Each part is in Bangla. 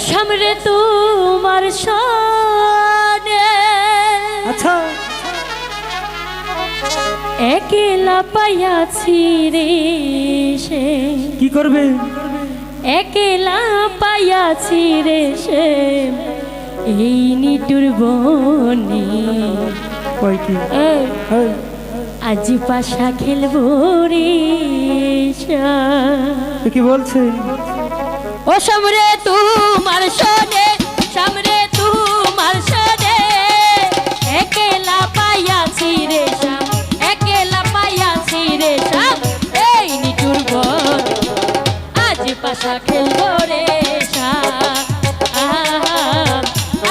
সামনে তোমার সনে আচ্ছা একলা পাইয়াছি রে সে কি করবে একলা পাইয়াছি রে সে এই নিটুর বনে কই কি আজ পাশা খেলবো রে কি বলছে ও সামনে তোমার সনে সামনে তোমার সনে একলা পাইয়াছি রে শ্যাম একলা পাইয়াছি রে শ্যাম এই নিটুর বন আজ পাশা খেলবো রে শ্যাম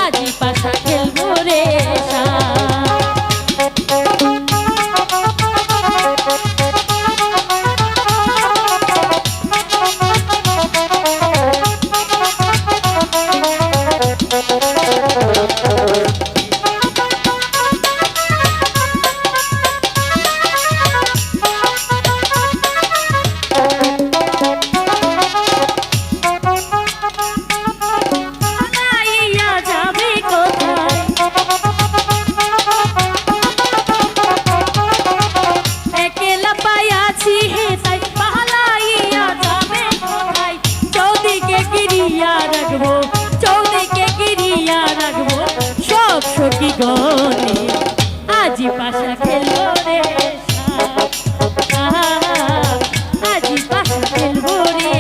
আজ পাশা খেলবো রে শ্যাম চৌদিকে গিরিয়া রাখবো সব সখী গনে আজ পাশা খেলবো রে আজ পাশা খেলবো রে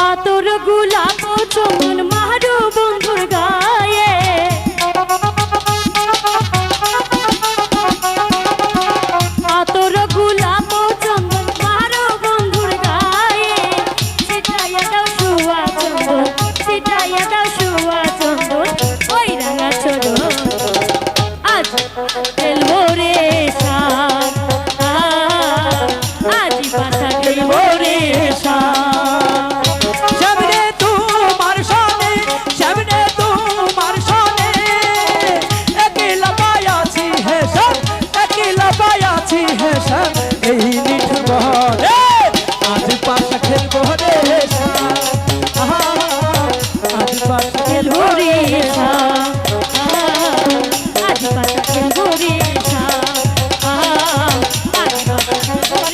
আতর গোলাপ চন্দন মারু বন্ধুর গায়ে আতর গোলাপ চন্দন মারু বন্ধুর গায়ে সেটাইয়া দাও শুয়া চন্দন সেটাইয়া দাও শুয়া চন্দন ওই রাঙা চন্দন আজ খেলবো রে শাম আজ পাশা খেলবো রে শাম এই নিঠুর বনে আজ পাশা খেলবো রে আজ পাশা খেলবো রে আজ পাশা খেলবো রে আজ পাশা খেলবো রে